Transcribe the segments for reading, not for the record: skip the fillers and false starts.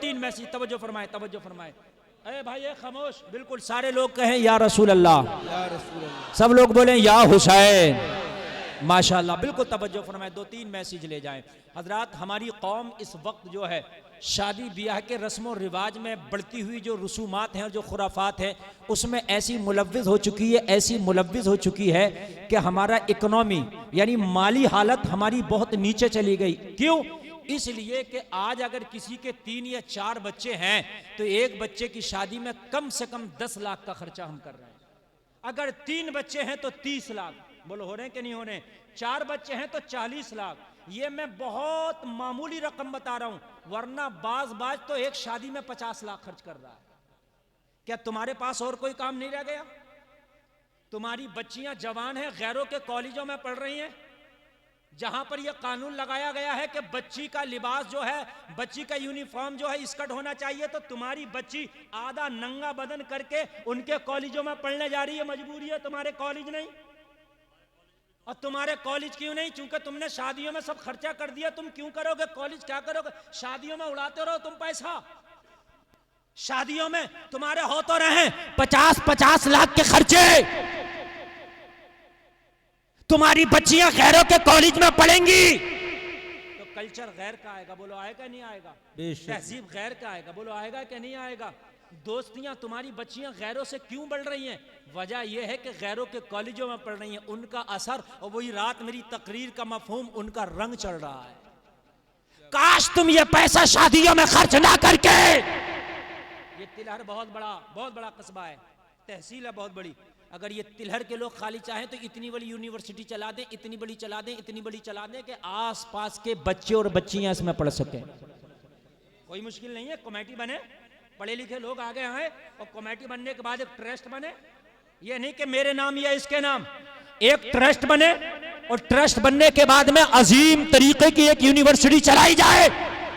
तीन मैसेज, तवज्जो फरमाए, तवज्जो फरमाए। अरे भाई ये खामोश, बिल्कुल सारे लोग कहें या रसूल अल्लाह, या रसूल अल्लाह। सब लोग बोलें या हुसैन, माशाल्लाह, बिल्कुल तवज्जो फरमाए। दो तीन मैसेज ले जाएं हजरात। हमारी कौम इस वक्त जो है शादी ब्याह के रस्म और रिवाज में बढ़ती हुई जो रसूमात हैं और जो खुराफात हैं उसमें ऐसी मुलव्विज़ हो चुकी है, ऐसी मुलव्विज़ हो चुकी है कि हमारा इकोनॉमी यानी माली हालत हमारी बहुत नीचे चली गई। क्यों? इसलिए कि आज अगर किसी के 3 या 4 बच्चे हैं तो एक बच्चे की शादी में कम से कम 10 लाख का खर्चा हम कर रहे हैं। अगर 3 बच्चे हैं तो 30 लाख, बोलो हो रहे हैं कि नहीं हो रहे? 4 बच्चे हैं तो 40 लाख। ये मैं बहुत मामूली रकम बता रहा हूं, वरना बाज तो एक शादी में 50 लाख खर्च कर रहा है। क्या तुम्हारे पास और कोई काम नहीं रह गया? तुम्हारी बच्चियां जवान हैं, गैरों के कॉलेजों में पढ़ रही हैं, जहां पर यह कानून लगाया गया है कि बच्ची का लिबास जो है, बच्ची का यूनिफॉर्म जो है स्कर्ट होना चाहिए, तो तुम्हारी बच्ची आधा नंगा बदन करके उनके कॉलेजों में पढ़ने जा रही है। मजबूरी है, तुम्हारे कॉलेज नहीं। और तुम्हारे कॉलेज क्यों नहीं? क्योंकि तुमने शादियों में सब खर्चा कर दिया। तुम क्यों करोगे कॉलेज? क्या करोगे? शादियों में उड़ाते रहो तुम पैसा। शादियों में तुम्हारे हो तो रहे 50-50 लाख के खर्चे, तुम्हारी बच्चियां गैरों के कॉलेज में पढ़ेंगी तो कल्चर गैर का आएगा, बोलो आएगा नहीं आएगा? तहजीब गैर का आएगा, बोलो आएगा कि नहीं आएगा? दोस्तियां, तुम्हारी बच्चियां गैरों से क्यों बढ़ रही हैं? वजह यह है कि गैरों के कॉलेजों में पढ़ रही हैं, उनका असर और वही रात मेरी तकरीर का मफहूम उनका रंग चढ़ रहा है। काश तुम ये पैसा शादियों में खर्च ना करके, ये तिलहर बहुत बड़ा कस्बा है, तहसील है बहुत बड़ी, अगर ये तिलहर के लोग खाली चाहें तो इतनी बड़ी यूनिवर्सिटी चला दें, इतनी बड़ी चला दें, इतनी बड़ी चला दें कि आसपास के बच्चे और बच्चियां इसमें पढ़ सकें। कोई मुश्किल नहीं है, कमेटी बने, पढ़े लिखे लोग आगे आए और कमेटी बनने के बाद एक ट्रस्ट बने। ये नहीं कि मेरे नाम या इसके नाम, एक ट्रस्ट बने और ट्रस्ट बनने के बाद में अजीम तरीके की एक यूनिवर्सिटी चलाई जाए।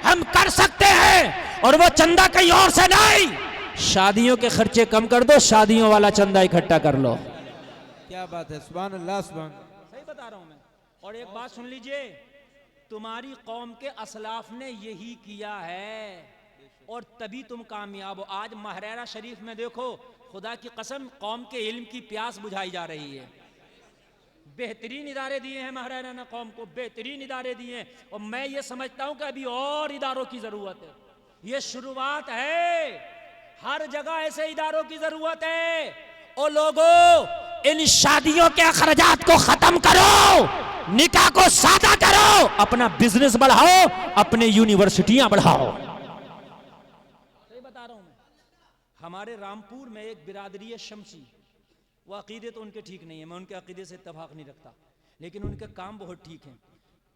हम कर सकते हैं, और वो चंदा कहीं और से नहीं। शादियों के खर्चे कम कर दो, शादियों वाला चंदा इकट्ठा कर लो। क्या बात है, सुभान अल्लाह, सुभान। सही बता रहा हूं मैं। और एक बात सुन लीजिए, तुम्हारी कौम के असलाफ ने यही किया है और तभी तुम कामयाब हो। आज महरेरा शरीफ में देखो, खुदा की कसम कौम के इल्म की प्यास बुझाई जा रही है। बेहतरीन इदारे दिए हैं महरेरा ने कौम को, बेहतरीन इदारे दिए हैं, और मैं ये समझता हूं कि अभी और इदारों की जरूरत है। ये शुरुआत है, हर जगह ऐसे इदारों की जरूरत है। और लोगों, इन शादियों के अखराजात को खत्म करो, निकाह को सादा करो, अपना बिजनेस बढ़ाओ, अपने यूनिवर्सिटियां बढ़ाओ। सही बता रहा हूं मैं। हमारे रामपुर में एक बिरादरी है शमसी, वो अकीदे तो उनके ठीक नहीं है, मैं उनके अकीदे से इत्तेफाक नहीं रखता, लेकिन उनके काम बहुत ठीक हैं।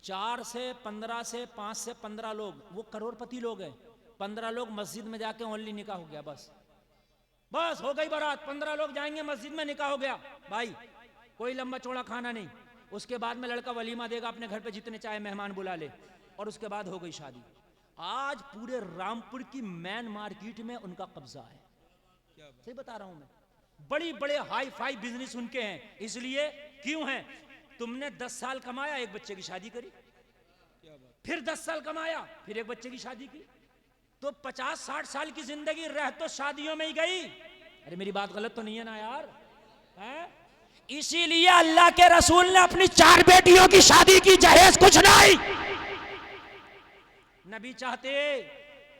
4 से 15 से 5 से 15 लोग, वो करोड़पति लोग हैं, 15 लोग मस्जिद में जाके ओनली निकाह हो गया, बस हो गई बारात। 15 लोग जाएंगे मस्जिद में, निकाह हो गया भाई, कोई लंबा चौड़ा खाना नहीं। उसके बाद में लड़का वलीमा देगा, अपने घर पे जितने चाहे मेहमान बुला ले, और उसके बाद हो गई शादी। आज पूरे रामपुर की मेन मार्केट में उनका कब्जा है। सही बता रहा हूं मैं। बड़ी बड़े हाई फाई बिजनेस उनके हैं। इसलिए क्यों हैं? तुमने 10 साल कमाया, एक बच्चे की शादी करी, फिर 10 साल कमाया, फिर एक बच्चे की शादी की, तो 50-60 साल की जिंदगी रह तो शादियों में ही गई। अरे मेरी बात गलत तो नहीं है ना यार? है? इसीलिए अल्लाह के रसूल ने अपनी 4 बेटियों की शादी की, जहेज कुछ नहीं। नबी चाहते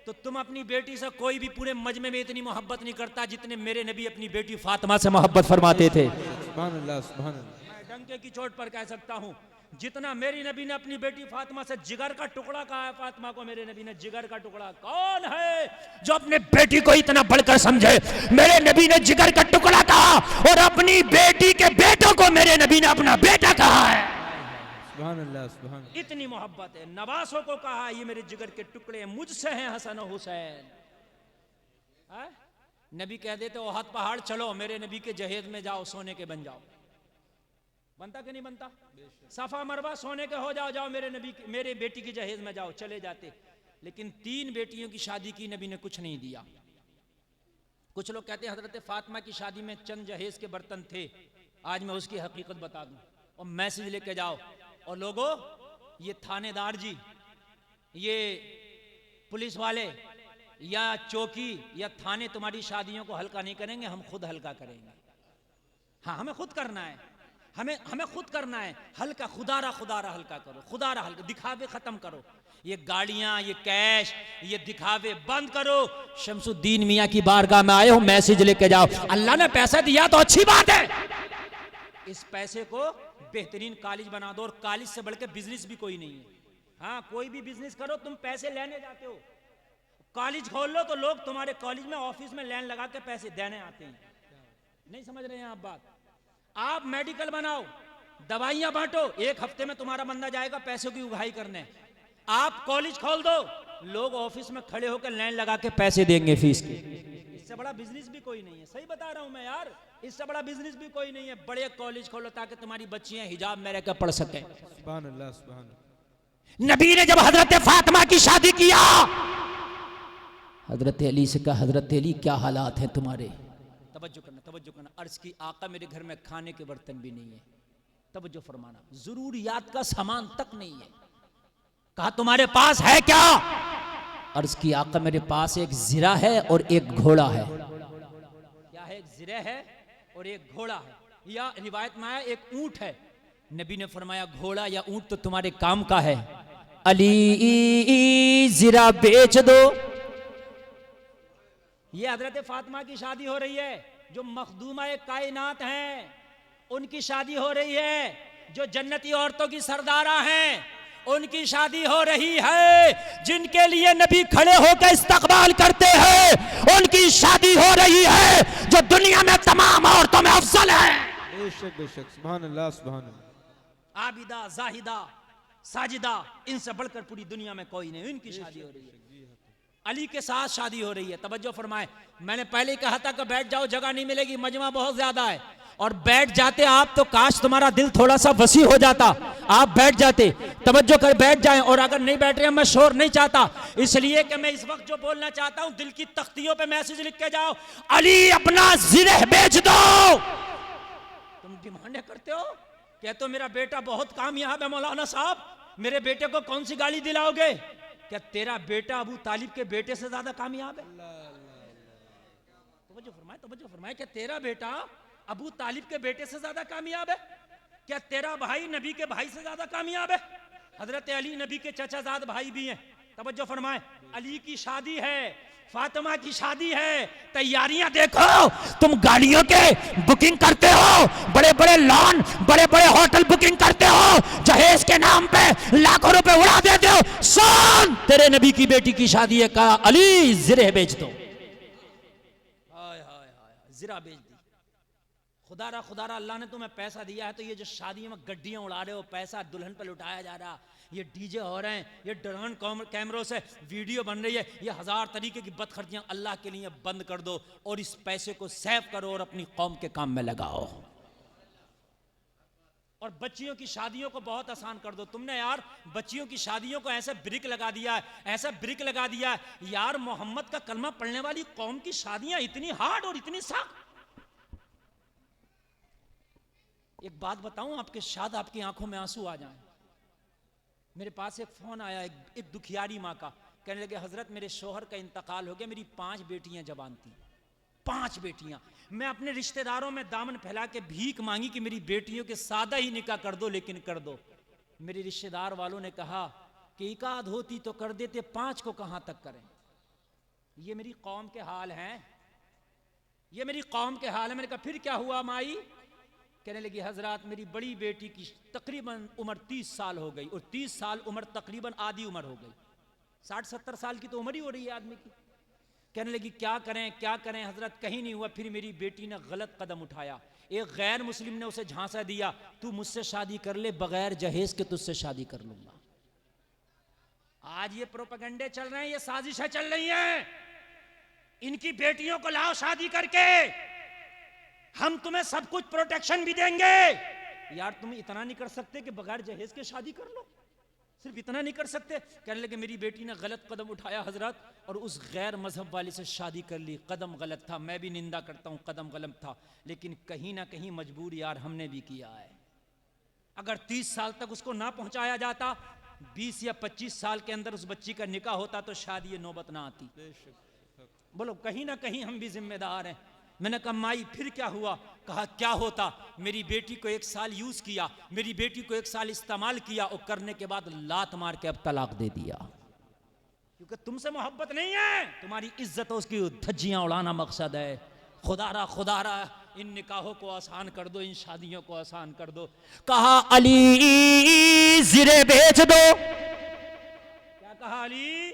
तो तुम अपनी बेटी से कोई भी पूरे मजमे में इतनी मोहब्बत नहीं करता जितने मेरे नबी अपनी बेटी फातिमा से मोहब्बत फरमाते थे। सुभान अल्लाह, सुभान अल्लाह। मैं डंके की चोट पर कह सकता हूं, जितना मेरी नबी ने अपनी बेटी फातिमा से जिगर का टुकड़ा कहा है, फातिमा को मेरे नबी ने जिगर का टुकड़ा। कौन है जो अपने बेटी को इतना बढ़कर समझे? मेरे नबी ने जिगर का टुकड़ा कहा, और अपनी बेटी के बेटों को मेरे नबी ने अपना बेटा कहा है। सुभान अल्लाह, सुभान अल्लाह। इतनी मोहब्बत है। नवासों को कहा ये मेरे जिगर के टुकड़े हैं, मुझसे हैं हसन और हुसैन। नबी कह देते ओहद पहाड़ चलो, मेरे नबी के जहेज में जाओ, सोने के बन जाओ। बनता कि नहीं बनता? सफा मरवा सोने के हो जाओ, जाओ मेरे नबी, मेरे बेटी की जहेज में जाओ, चले जाते। लेकिन 3 बेटियों की शादी की, नबी ने कुछ नहीं दिया। कुछ लोग कहते हैं हजरत फातिमा की शादी में चंद जहेज के बर्तन थे। आज मैं उसकी हकीकत बता दूं और मैसेज लेके जाओ। और लोगों, ये थानेदार जी, ये पुलिस वाले, या चौकी या थाने तुम्हारी शादियों को हल्का नहीं करेंगे, हम खुद हल्का करेंगे। हाँ, हमें खुद करना है, हमें खुद करना है हल्का। खुदारा खुदारा हल्का करो, खुदारा हल्का, दिखावे खत्म करो। ये गाड़ियां, ये कैश, ये दिखावे बंद करो। शमसुद्दीन मियां की बारगाह में आए हो, मैसेज लेके जाओ। अल्लाह ने पैसा दिया तो अच्छी बात है, इस पैसे को बेहतरीन कॉलेज बना दो। और कॉलेज से बढ़ के बिजनेस भी कोई नहीं है। हाँ, कोई भी बिजनेस करो, तुम पैसे लेने जाते हो, कॉलेज खोल लो तो लोग तुम्हारे कॉलेज में, ऑफिस में लाइन लगा के पैसे देने आते हैं। नहीं समझ रहे हैं आप बात? आप मेडिकल बनाओ, दवाइयां बांटो, एक हफ्ते में तुम्हारा बंदा जाएगा पैसों की उगाही करने। आप कॉलेज खोल दो, लोग ऑफिस में खड़े होकर लाइन लगा के पैसे देंगे फीस की। इससे बड़ा बिजनेस भी कोई नहीं है। सही बता रहा हूं मैं यार, इससे बड़ा बिजनेस भी कोई नहीं है। बड़े कॉलेज खोलो ताकि तुम्हारी बच्चियां हिजाब में रहकर पढ़ सके। सुभान अल्लाह, सुभान अल्लाह। नबी ने जब हजरत फातिमा की शादी किया, हजरत अली से कहा, हजरत अली क्या हालात हैं तुम्हारे? तवज्जो करना, तवज्जो करना। अर्ज की, आका मेरे घर में खाने के बर्तन भी नहीं है। तवज्जो फरमाना, जरूरियात का सामान तक नहीं है। कहा तुम्हारे पास है क्या? अर्ज की, आका मेरे पास एक जिरा है और एक घोड़ा है। क्या है? एक जिरा है और एक घोड़ा है। या रिवायत में आया एक ऊंट है। नबी ने फरमाया घोड़ा या ऊंट तो तुम्हारे काम का है, अली जिरा बेच दो। ये हजरत फातिमा की शादी हो रही है, जो मखदूमा कायनात हैं उनकी शादी हो रही है, जो जन्नती औरतों की सरदारा हैं उनकी शादी हो रही है, जिनके लिए नबी खड़े होकर इस्तकबाल करते हैं उनकी शादी हो रही है, जो दुनिया में तमाम औरतों में अफजल है। बेशक बेशक, सुभान अल्लाह, सुभान अल्लाह। आबिदा, जाहिदा, साजिदा, इनसे बढ़कर पूरी दुनिया में कोई नहीं। इनकी शादी हो रही है, अली के साथ शादी हो रही है। तवज्जो फरमाए, मैंने पहले ही कहा था कि बैठ जाओ, जगह नहीं मिलेगी, मजमा बहुत ज्यादा है। और बैठ जाते आप तो काश तुम्हारा दिल थोड़ा सा वसी हो जाता, आप बैठ जाते। तवज्जो कर बैठ जाएं। और अगर नहीं बैठ रहे, मैं शोर नहीं चाहता, इसलिए कि मैं इस वक्त जो बोलना चाहता हूं, दिल की तख्तियों पे मैसेज लिख के जाओ, अली अपना जिरह बेच दो। तुम डिमांड करते हो, कहते हो मेरा बेटा बहुत कामयाब है मौलाना साहब, मेरे बेटे को कौन सी गाड़ी दिलाओगे? क्या तेरा बेटा अबू तालिब के बेटे से ज्यादा कामयाब है? तवज्जो फरमाए, क्या तेरा बेटा अबू तालिब के बेटे से ज्यादा कामयाब है? क्या तेरा भाई नबी के भाई से ज्यादा कामयाब है? हजरत अली नबी के चचाजाद भाई भी हैं। तवज्जो फरमाए, अली की शादी है, फातिमा की शादी है, तैयारियां देखो। तुम गाड़ियों के बुकिंग करते हो, बड़े बड़े लॉन, बड़े बड़े होटल बुकिंग करते हो, जहेज के नाम पे लाखों रुपए उड़ा देते हो। सुन, तेरे नबी की बेटी की शादी है, कहा अली जिरे बेच दो। हाय हाय हाय, जिरा बेच दी। खुदारा खुदारा, अल्लाह ने तुम्हें पैसा दिया है तो ये जो शादियों में गड्डियां उड़ा रहे हो, पैसा दुल्हन पर लुटाया जा रहा, ये डीजे हो रहे हैं, ये ड्रोन कैमरों से वीडियो बन रही है, ये हजार तरीके की बदखर्चियां, अल्लाह के लिए बंद कर दो और इस पैसे को सेव करो और अपनी कौम के काम में लगाओ। और बच्चियों की शादियों को बहुत आसान कर दो। तुमने यार बच्चियों की शादियों को ऐसे ब्रिक लगा दिया है, ऐसा ब्रिक लगा दिया है यार, मोहम्मद का कलमा पढ़ने वाली कौम की शादियां इतनी हार्ड और इतनी सख्त। एक बात बताऊं आपके, शायद आपकी आंखों में आंसू आ जाएं। मेरे पास एक फोन आया एक दुखियारी माँ का, कहने लगे हजरत मेरे शोहर का इंतकाल हो गया, मेरी 5 बेटियां जवान थी, 5 बेटियां। मैं अपने रिश्तेदारों में दामन फैला के भीख मांगी कि मेरी बेटियों के सादा ही निकाह कर दो, लेकिन कर दो। मेरे रिश्तेदार वालों ने कहा कि एक आध होती तो कर देते, 5 को कहां तक करें। ये मेरी कौम के हाल हैं, ये मेरी कौम के हाल है। मैंने कहा फिर क्या हुआ माई? कहने लगी हजरत मेरी बड़ी बेटी की तकरीबन उम्र 30 साल हो गई, और 30 साल उम्र तकरीबन आधी उम्र हो गई, 60-70 साल की तो उम्र ही हो रही है आदमी की। कहने लगी क्या करें क्या करें हजरत, कहीं नहीं हुआ। फिर मेरी बेटी ने गलत कदम उठाया, एक गैर मुस्लिम ने उसे झांसा दिया, तू मुझसे शादी कर ले, बगैर जहेज के तुझसे शादी कर लूंगा। आज ये प्रोपेगेंडे चल रहे हैं, ये साजिशें चल रही हैं, इनकी बेटियों को लाओ शादी करके, हम तुम्हें सब कुछ प्रोटेक्शन भी देंगे। यार तुम इतना नहीं कर सकते कि बगैर जहेज के शादी कर लो? सिर्फ इतना नहीं कर सकते? कहने लगे मेरी बेटी ने गलत कदम उठाया हजरत, और उस गैर मजहब वाले से शादी कर ली। कदम गलत था, मैं भी निंदा करता हूं, कदम गलत था, लेकिन कहीं ना कहीं मजबूर यार हमने भी किया है। अगर 30 साल तक उसको ना पहुंचाया जाता 20 या 25 साल के अंदर उस बच्ची का निकाह होता तो शायद ये नौबत ना आती। बोलो कहीं ना कहीं हम भी जिम्मेदार हैं। मैंने कहा माई फिर क्या हुआ? कहा क्या होता, मेरी बेटी को 1 साल यूज किया, मेरी बेटी को 1 साल इस्तेमाल किया और करने के बाद लात मार के अब तलाक दे दिया, क्योंकि तुमसे मोहब्बत नहीं है, तुम्हारी इज्जत और उसकी धज्जियां उड़ाना मकसद है। खुदारा इन निकाहों को आसान कर दो, इन शादियों को आसान कर दो। कहा अली जिरे बेच दो। क्या कहा अली?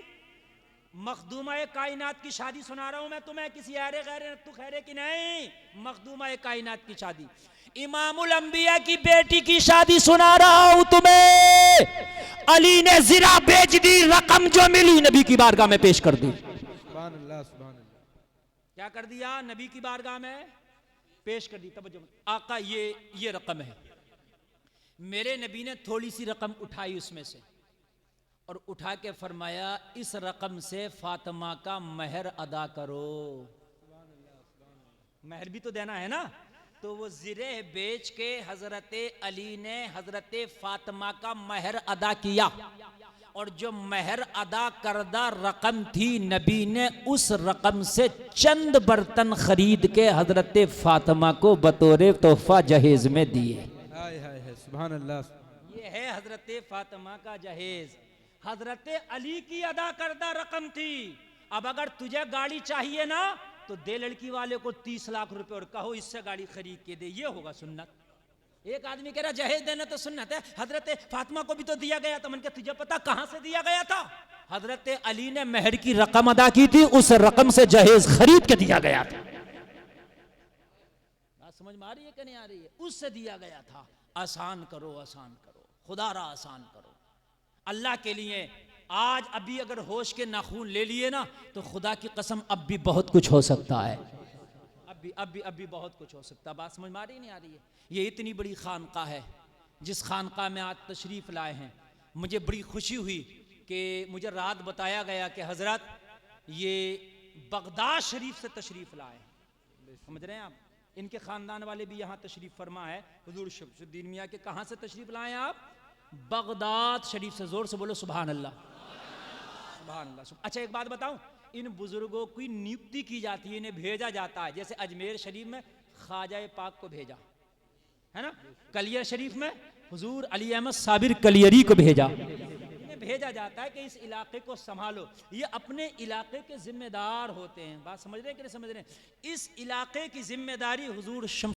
मखदूमा कायनात की शादी सुना रहा हूं मैं तुम्हें, किसी अरे गैर तू खैरे की नहीं, मखदूमा कायनात की शादी, इमामुल अंबिया की बेटी की शादी सुना रहा हूं तुम्हें। अली ने जिरा बेच दी, रकम जो मिली नबी की बारगाह में पेश कर दी। सुभान अल्लाह, सुभान अल्लाह। क्या कर दिया? नबी की बारगाह में पेश कर दी। तब आका ये रकम है। मेरे नबी ने थोड़ी सी रकम उठाई उसमें से और उठा के फरमाया इस रकम से फातिमा का महर अदा करो। महर भी तो देना है ना। तो वो जिरे बेच के हजरत अली ने हजरत फातिमा का महर अदा किया और जो महर अदा करदा रकम थी नबी ने उस रकम से चंद बर्तन खरीद के हजरत फातिमा को बतौर तोहफा जहेज में दिए। हाय हाय हाय, सुभान अल्लाह। ये है हजरत फातिमा का जहेज। हजरत अली की अदा करदा रकम थी। अब अगर तुझे गाड़ी चाहिए ना तो दे लड़की वाले को 30 लाख रुपए और कहो इससे गाड़ी खरीद के दे, ये होगा सुन्नत। एक आदमी कह रहा जहेज देना तो सुन्नत है, हजरत फातिमा को भी तो दिया गया था। मैंने कहा तुझे पता कहां से दिया गया था? हजरत अली ने महर की रकम अदा की थी, उस रकम से जहेज खरीद के दिया गया था। बात समझ में आ रही है कि नहीं आ रही है? उससे दिया गया था। आसान करो, आसान करो, खुदारा आसान करो अल्लाह के लिए। आज अभी अगर होश के नाखून ले लिए ना तो खुदा की कसम अब भी बहुत कुछ हो सकता है। अब भी बहुत कुछ हो सकता है। बात समझ में आ रही नहीं आ रही है? ये इतनी बड़ी खानका है जिस खानका में आज तशरीफ लाए हैं। मुझे बड़ी खुशी हुई कि मुझे रात बताया गया कि हजरत ये बगदाद शरीफ से तशरीफ लाए हैं। समझ रहे हैं आप? इनके खानदान वाले भी यहाँ तशरीफ फरमा है। हुजूर शमसुद्दीन मियाँ के कहाँ से तशरीफ लाए हैं आप? बगदाद शरीफ से। जोर से बोलो सुभान अल्लाह, सुभान अल्लाह। अच्छा एक बात बताऊं, इन बुजुर्गों की नियुक्ति की जाती है, इन्हें भेजा जाता है। जैसे अजमेर शरीफ में ख्वाजा पाक को भेजा है ना, कलियर शरीफ में हुजूर अली अहमद साबिर कलियरी को भेजा। इन्हें भेजा जाता है कि इस इलाके को संभालो। ये अपने इलाके के जिम्मेदार होते हैं। बात समझ रहे हैं कि नहीं समझ रहे हैं? इस इलाके की जिम्मेदारी हुजूर